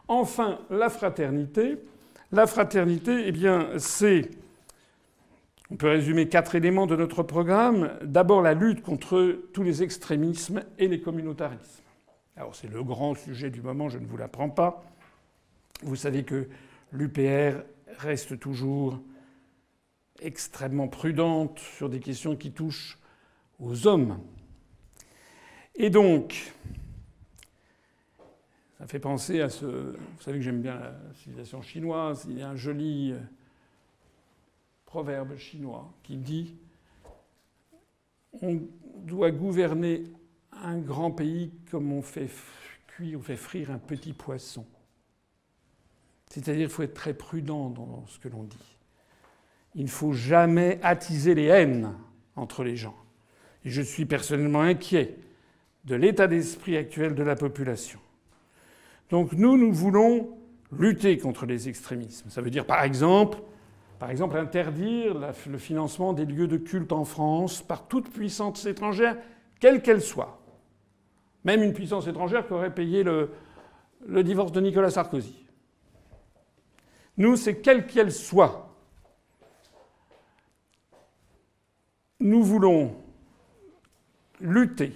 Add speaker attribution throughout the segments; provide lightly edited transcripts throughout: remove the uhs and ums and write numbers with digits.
Speaker 1: Enfin, la fraternité. La fraternité, eh bien, c'est... On peut résumer 4 éléments de notre programme. D'abord, la lutte contre tous les extrémismes et les communautarismes. Alors, c'est le grand sujet du moment, je ne vous l'apprends pas. Vous savez que l'UPR reste toujours extrêmement prudente sur des questions qui touchent aux hommes. Et donc, ça fait penser à ce... Vous savez que j'aime bien la civilisation chinoise. Il y a un joli proverbe chinois qui dit « On doit gouverner un grand pays comme on fait cuire ou fait frire un petit poisson ». C'est-à-dire qu'il faut être très prudent dans ce que l'on dit. Il ne faut jamais attiser les haines entre les gens. Et je suis personnellement inquiet de l'état d'esprit actuel de la population. Donc nous voulons lutter contre les extrémismes. Ça veut dire par exemple interdire le financement des lieux de culte en France par toute puissance étrangère, quelle qu'elle soit. Même une puissance étrangère qui aurait payé le divorce de Nicolas Sarkozy. Nous, c'est quelle qu'elle soit. Nous voulons lutter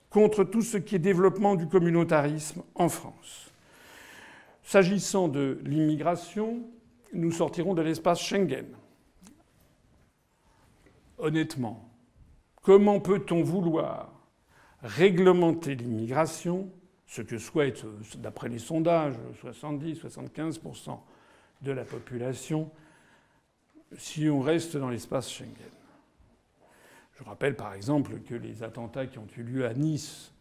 Speaker 1: contre tout ce qui est développement du communautarisme en France. S'agissant de l'immigration, nous sortirons de l'espace Schengen. Honnêtement, comment peut-on vouloir réglementer l'immigration, ce que souhaitent, d'après les sondages, 70-75% de la population, si on reste dans l'espace Schengen? Je rappelle par exemple que les attentats qui ont eu lieu à Nice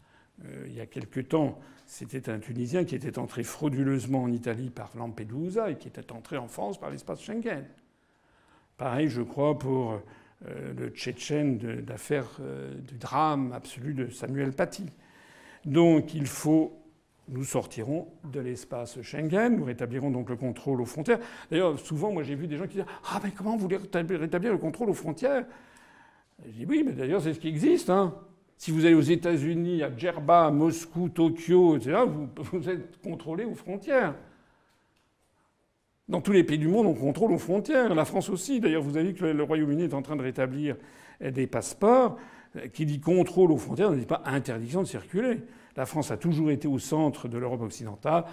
Speaker 1: il y a quelque temps, c'était un Tunisien qui était entré frauduleusement en Italie par Lampedusa et qui était entré en France par l'espace Schengen. Pareil, je crois, pour le Tchétchène d'affaire du drame absolu de Samuel Paty. Donc il faut... Nous sortirons de l'espace Schengen, nous rétablirons donc le contrôle aux frontières. D'ailleurs, souvent, moi j'ai vu des gens qui disent « Ah, mais comment vous voulez rétablir le contrôle aux frontières ?» Je dis oui, mais d'ailleurs, c'est ce qui existe. Hein. Si vous allez aux États-Unis, à Djerba, à Moscou, Tokyo, etc., vous êtes contrôlé aux frontières. Dans tous les pays du monde, on contrôle aux frontières. La France aussi. D'ailleurs, vous avez vu que le Royaume-Uni est en train de rétablir des passeports. Qui dit contrôle aux frontières ne dit pas interdiction de circuler. La France a toujours été au centre de l'Europe occidentale,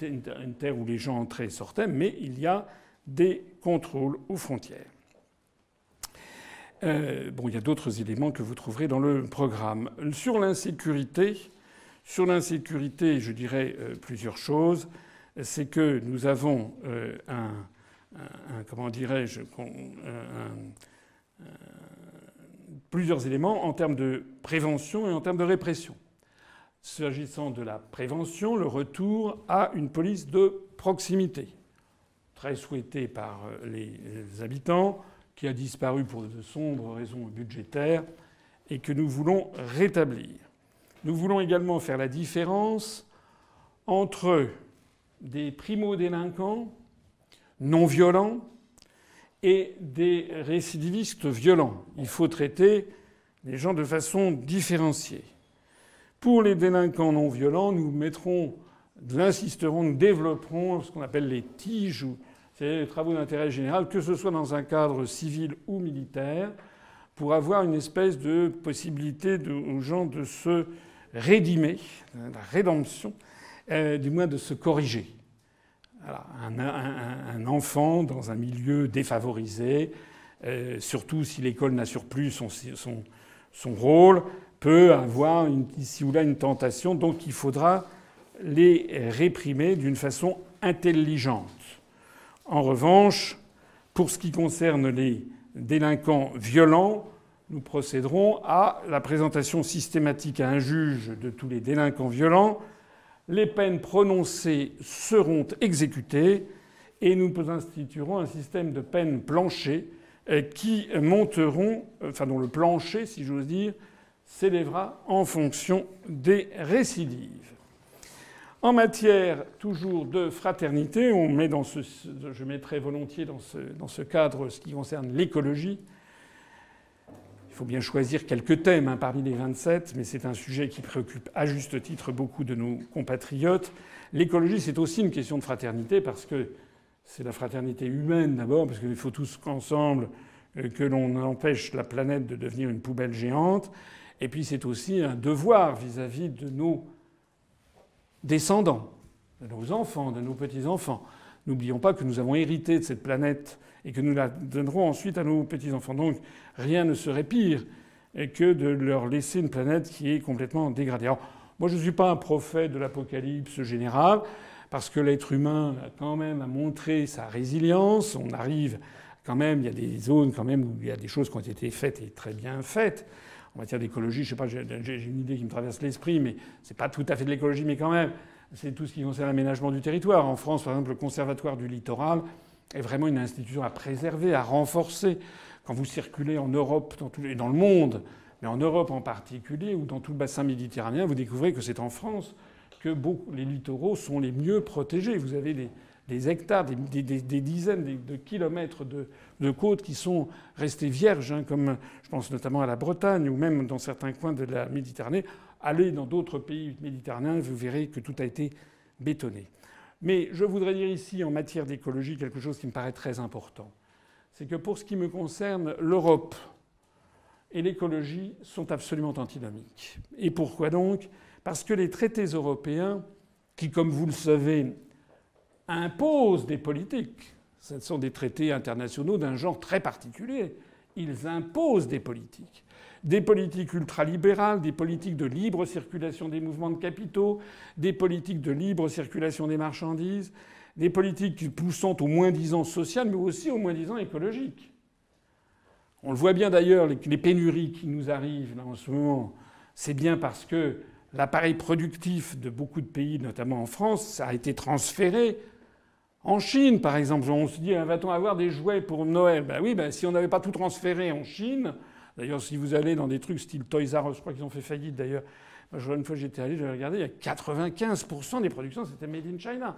Speaker 1: une terre où les gens entraient et sortaient, mais il y a des contrôles aux frontières. Il y a d'autres éléments que vous trouverez dans le programme. Sur l'insécurité, je dirais plusieurs choses. C'est que nous avons plusieurs éléments en termes de prévention et en termes de répression. S'agissant de la prévention, le retour à une police de proximité, très souhaitée par les habitants, qui a disparu pour de sombres raisons budgétaires et que nous voulons rétablir. Nous voulons également faire la différence entre des primo-délinquants non violents et des récidivistes violents. Il faut traiter les gens de façon différenciée. Pour les délinquants non violents, nous développerons ce qu'on appelle les TIGE, c'est les travaux d'intérêt général, que ce soit dans un cadre civil ou militaire, pour avoir une espèce de possibilité aux gens de se rédimer, la rédemption, du moins de se corriger. Voilà. Un enfant dans un milieu défavorisé, surtout si l'école n'assure plus son rôle, peut avoir ici ou là une tentation. Donc il faudra les réprimer d'une façon intelligente. En revanche, pour ce qui concerne les délinquants violents, nous procéderons à la présentation systématique à un juge de tous les délinquants violents. Les peines prononcées seront exécutées et nous instituerons un système de peines planchers qui monteront, dont le plancher, si j'ose dire, s'élèvera en fonction des récidives. En matière toujours de fraternité, je mettrai volontiers dans ce cadre ce qui concerne l'écologie. Il Il faut bien choisir quelques thèmes parmi les 27, mais c'est un sujet qui préoccupe à juste titre beaucoup de nos compatriotes. L'écologie, c'est aussi une question de fraternité, parce que c'est la fraternité humaine d'abord, parce qu'il faut tous qu'ensemble que l'on empêche la planète de devenir une poubelle géante. Et puis c'est aussi un devoir vis-à-vis de nos descendants, de nos enfants, de nos petits-enfants. N'oublions pas que nous avons hérité de cette planète et que nous la donnerons ensuite à nos petits-enfants. Donc rien ne serait pire que de leur laisser une planète qui est complètement dégradée. Alors, moi, je ne suis pas un prophète de l'apocalypse générale, parce que l'être humain a quand même à montrer sa résilience. On arrive quand même, il y a des zones quand même où il y a des choses qui ont été faites et très bien faites. En matière d'écologie, je sais pas, j'ai une idée qui me traverse l'esprit, mais c'est pas tout à fait de l'écologie, mais quand même, c'est tout ce qui concerne l'aménagement du territoire. En France, par exemple, le Conservatoire du littoral est vraiment une institution à préserver, à renforcer. Quand vous circulez en Europe et dans le monde, mais en Europe en particulier, ou dans tout le bassin méditerranéen, vous découvrez que c'est en France que les littoraux sont les mieux protégés. Vous avez des hectares, des dizaines de kilomètres de côtes qui sont restés vierges, comme je pense notamment à la Bretagne, ou même dans certains coins de la Méditerranée. Allez dans d'autres pays méditerranéens, vous verrez que tout a été bétonné. Mais je voudrais dire ici, en matière d'écologie, quelque chose qui me paraît très important. C'est que pour ce qui me concerne, l'Europe et l'écologie sont absolument antinomiques. Et pourquoi donc ? Parce que les traités européens, qui, comme vous le savez, imposent des politiques, ce sont des traités internationaux d'un genre très particulier, ils imposent des politiques ultralibérales, des politiques de libre circulation des mouvements de capitaux, des politiques de libre circulation des marchandises, des politiques poussant au moins-disant social, mais aussi au moins-disant écologique. On le voit bien d'ailleurs, les pénuries qui nous arrivent là en ce moment, c'est bien parce que l'appareil productif de beaucoup de pays, notamment en France, ça a été transféré en Chine, par exemple. On se dit, va-t-on avoir des jouets pour Noël ? Ben oui, si on n'avait pas tout transféré en Chine. D'ailleurs, si vous allez dans des trucs style Toys R Us, je crois qu'ils ont fait faillite d'ailleurs. Une fois j'étais allé, j'avais regardé, il y a 95% des productions, c'était made in China.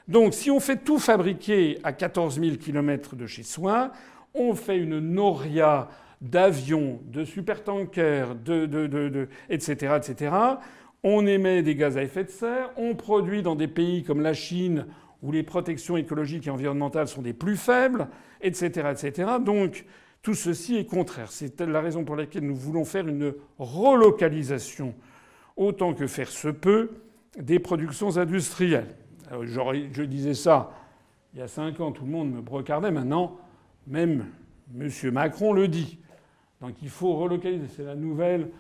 Speaker 1: Donc si on fait tout fabriquer à 14 000 km de chez soi, on fait une noria d'avions, de supertankers, etc., etc. On émet des gaz à effet de serre, on produit dans des pays comme la Chine où les protections écologiques et environnementales sont des plus faibles, etc., etc. Donc tout ceci est contraire. C'est la raison pour laquelle nous voulons faire une relocalisation, autant que faire se peut, des productions industrielles. Alors, je disais ça il y a 5 ans, tout le monde me brocardait. Maintenant, même M. Macron le dit. Donc il faut relocaliser. C'est la nouvelle,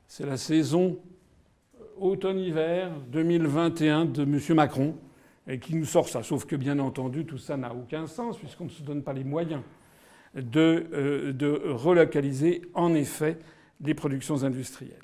Speaker 1: c'est la saison automne-hiver 2021 de M. Macron et qui nous sort ça. Sauf que, bien entendu, tout ça n'a aucun sens puisqu'on ne se donne pas les moyens de relocaliser, en effet, les productions industrielles.